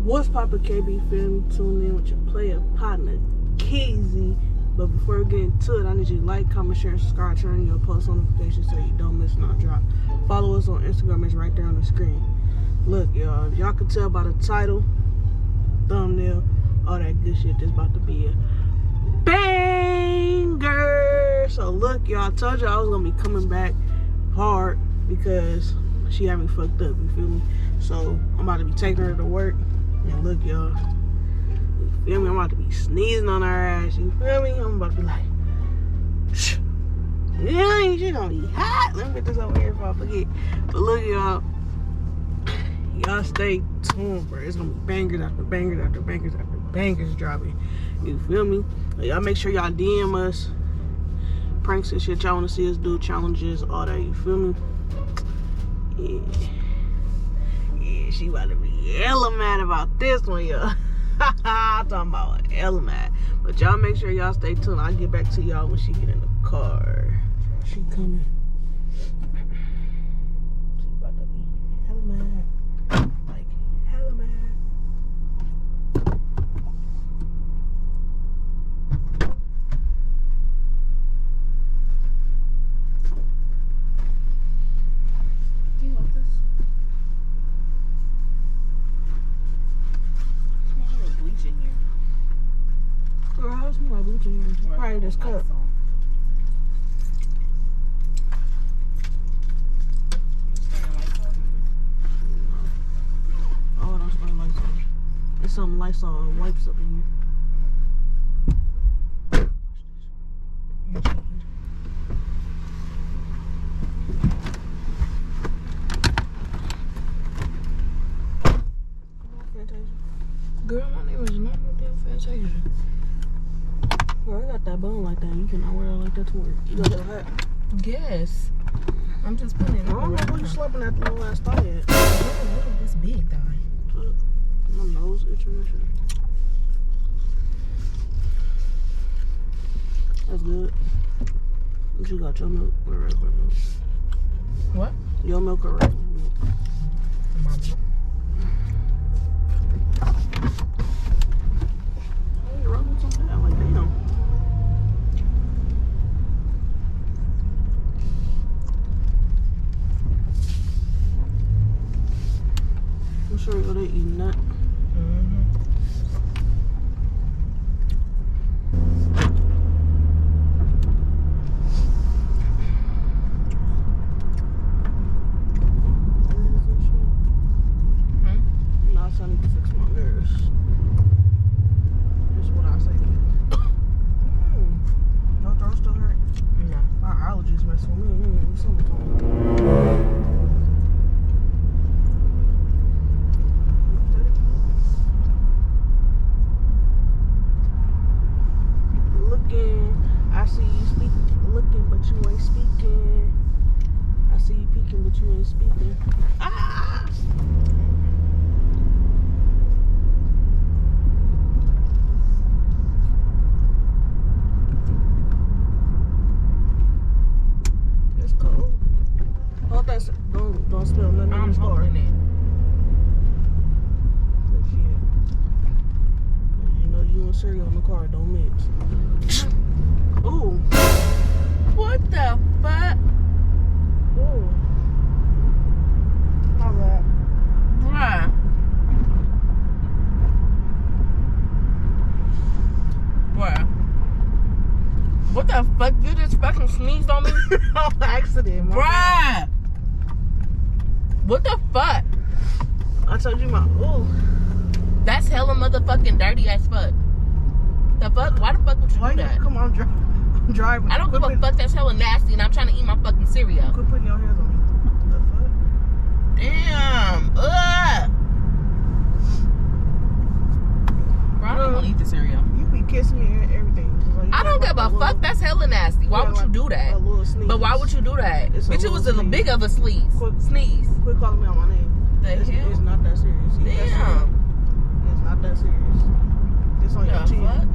What's poppin', KB Film? Tune in with your player partner, KZ. But before we get into it, I need you to like, comment, share, and subscribe, turn on your post notifications so you don't miss no drop. Follow us on Instagram, it's right there on the screen. Look, y'all, if y'all can tell by the title, thumbnail, all that good shit, this about to be a banger. So look, y'all, I told you I was gonna be coming back hard because she had me fucked up, you feel me? So I'm about to be taking her to work. And look, y'all, you feel me? I'm about to be sneezing on her ass, you feel me? I'm about to be like, shh. Yeah, she gonna be hot. Let me get this over here before I forget. But look, y'all stay tuned, bro. It's gonna be bangers after bangers after bangers after bangers dropping. You feel me? Y'all make sure y'all DM us pranks and shit y'all wanna see us do, challenges, all that, you feel me? Yeah, she about to be hella mad about this one, y'all. I'm talking about hella mad. But y'all make sure y'all stay tuned. I'll get back to y'all when she get in the car. She coming. She about to be hella mad. Like, hella mad. Do you want this? Bleach in here. Girl, how does it smell like bleach in here? Probably this cup. Oh, it don't smell like Lysol. There's some Lysol wipes up in here. Girl, my name is not no damn Fantasia. Girl, I got that bone like that. You cannot wear it like that to work. You got that hat? Yes. I'm just putting it I don't know where you slapping that little ass thigh at. Look at this big thigh. My nose itching and shit. That's good. You got your milk or regular milk? What? Your milk or regular milk? My milk. Oh, you're rubbing something down. Like, damn. I'm sure you're eating that. I need to fix my nerves. That's what I say. Your throat still hurt? No. My allergies messing with me. It's summertime. Looking, I see you looking, but you ain't speaking. I see you peeking, but you ain't speaking. Ah! Don't spill nothing in this car. I'm holding it. You know you and cereal in the car don't mix. Ooh. What the fuck? Ooh. My bad. Bruh. Bruh. What the fuck? You just fucking sneezed on me? On accident, my bad. Bruh. What the fuck? I told you my ooh. That's hella motherfucking dirty as fuck. The fuck? Why the fuck would you do that? Come on, I'm driving. I don't give a fuck. That's hella nasty, and I'm trying to eat my fucking cereal. Quit putting your hands on me. The fuck? Damn. Ugh. Bro, I don't want to eat the cereal. You be kissing me and everything. Like, I don't give a fuck. That's hella nasty. Why would you do that? A little sneeze. But why would you do that? Bitch, it was a big of a sneeze. Sneeze. Quit calling me out my name. The hell? It's not that serious. Damn. It's not that serious. It's on your chin. Fuck?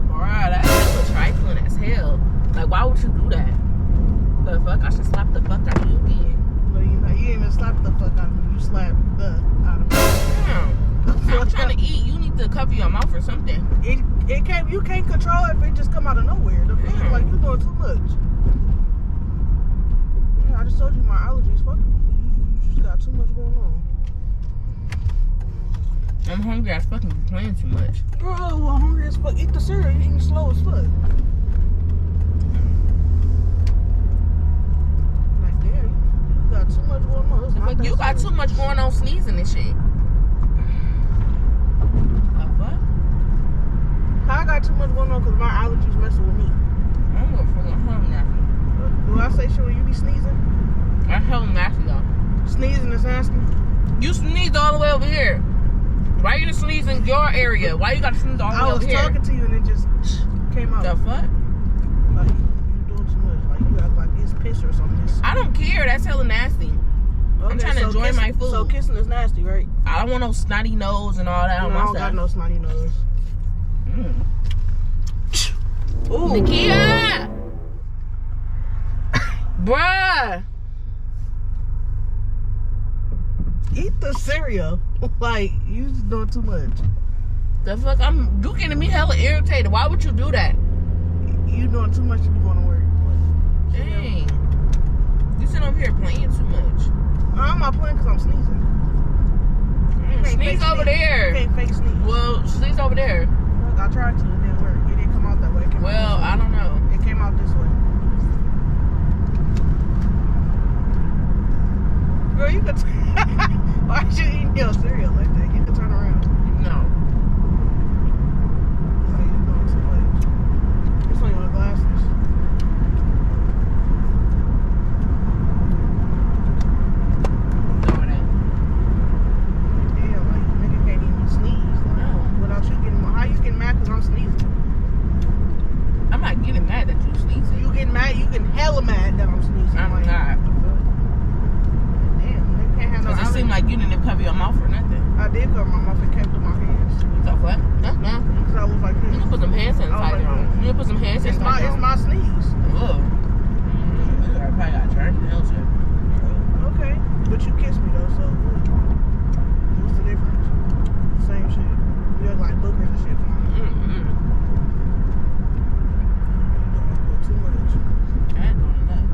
Bruh, that's hella trifling as hell. Like, why would you do that? The fuck? I should slap the fuck out of you again. But you know, you didn't even slap the fuck out of me. You slapped the out of me. Damn. I'm trying to eat. You need to cover your mouth or something. It can't. You can't control if it just come out of nowhere. The fuck, like you doing too much. Yeah, I just told you my allergies. Fuck you just got too much going on. I'm hungry. I fucking be playing too much. Bro, I'm hungry as fuck. Eat the cereal. You're eating slow as fuck. Like damn, you got too much going on. It's not Like that you got serious. too much going on, sneezing and shit. What? I got too much going on because my allergies messing with me. I'm gonna fucking home nasty. Do I say shit when you be sneezing? That's hell nasty though. Sneezing is nasty. You sneezed all the way over here. Why you didn't sneeze in your area? Why you gotta sneeze all the way I was over here? talking to you and it just came out. The fuck? Like you doing too much. Like you act like it's piss or something. I don't care. That's hella nasty. I'm trying to enjoy my food. So kissing is nasty, right? I don't want no snotty nose and all that on No, I don't myself. got no snotty nose. Ooh. Nakia! Bruh! Eat the cereal. Like, you just doing too much. The fuck? You getting me hella irritated. Why would you do that? You doing too much to be going to work. Like, Dang. You sitting over here playing too much. I'm not playing because I'm sneezing. You can't Sneeze fake over sneeze. there. You can't fake sneeze. Well, sneeze over there. I tried to. It didn't work. It didn't come out that way. It came Well, out I don't know. this way. It came out this way. Girl, you could. Why are you eating your cereal like that? You can turn around. No. Like, you're doing too much. It's on your glasses. No, it ain't. Damn, like, nigga can't even sneeze. Like, No. without you getting mad. How you getting mad because I'm sneezing? I'm not getting mad that you sneezing. You getting mad? You getting hella mad that I'm sneezing. I'm like, not. Damn, nigga can't have no Because it seemed allergies. like you didn't cover your mouth or nothing. I did cover my mouth and came through my hands. The fuck? That's not. Because I was like You this. need to put some hand sanitizer on. You need to put some hand It's sanitizer my on. sneeze. Ugh. I probably got turned and hell shit. Okay. But you kissed me though, so what's the difference? Same shit. You act like boogers and shit. Mm-mm. You doing too much. I ain't doing enough.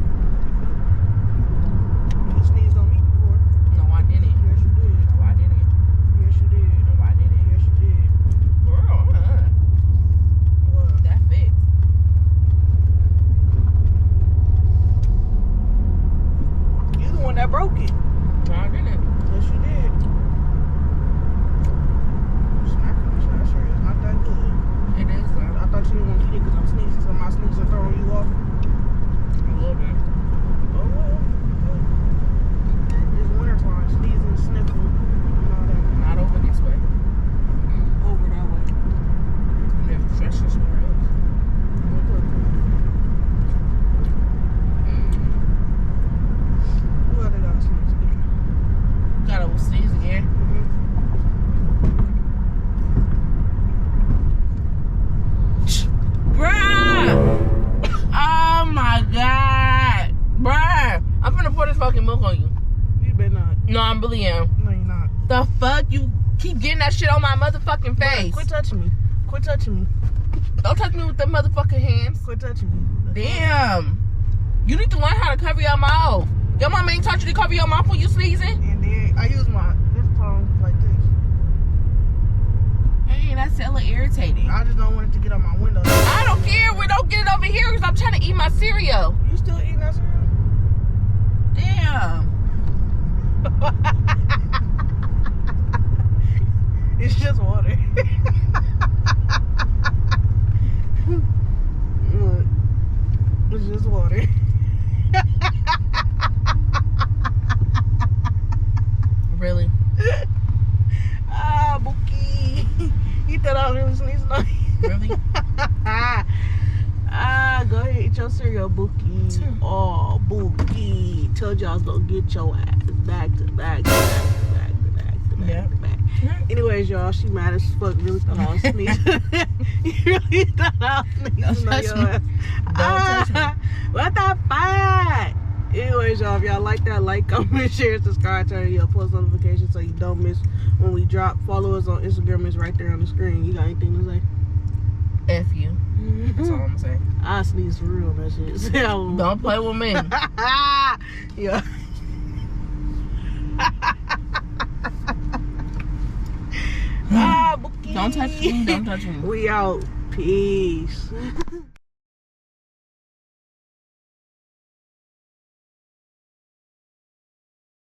You sneezed on me before. No, I didn't. Yes, you did. No, I didn't. Yes, you did. No, I didn't. Yes, you did. Girl, What? that fits. You the one that broke it. No, I didn't. Yes, you did. Smacking the shit. That sure is not that good. It is, though. I thought you didn't want to eat it because I'm sneezing, so my sneezing throwing you off. A little bit. Oh well. It's wintertime. Sneezing, sniffling, and all that. Not over this way. Over that way. You have to stretch this somewhere else. Who other got sneeze again? Gotta sneeze again. Bruh! Oh my god! Bruh! I'm finna pour this fucking milk on you. You better not. No, I really am. No, you're not. The fuck? You keep getting that shit on my motherfucking face. Quit touching me. Quit touching me. Don't touch me with the motherfucking hands. Quit touching me. Damn. You need to learn how to cover your mouth. Your mama ain't taught you to cover your mouth when you sneezing? And then I use this tongue like this. Hey, that's hella irritating. I just don't want it to get on my window. I don't care. We don't get it over here because I'm trying to eat my cereal. You still eating that cereal? Damn. It's just water. Look, it's just water. Really? Ah, Bookie. You thought I was really sneezing on you? Really? Go ahead, eat your cereal, Bookie. Sure. Oh, Bookie. Told you I was gonna get your ass back to back to back to back to back to back Yeah. to back. Anyways, y'all, she mad as fuck. Really thought I was sneezing. You really thought I was sneezing on touch your me. ass. Don't touch me. What the fuck? Anyways, y'all, if y'all like that, like, comment, share, subscribe, turn on your post notifications so you don't miss when we drop. Follow us on Instagram. It's right there on the screen. You got anything to say? F you. That's all I'm saying. I sneeze for real, that shit. Don't play with me. Yeah. Don't touch me. Don't touch me. We out. Peace.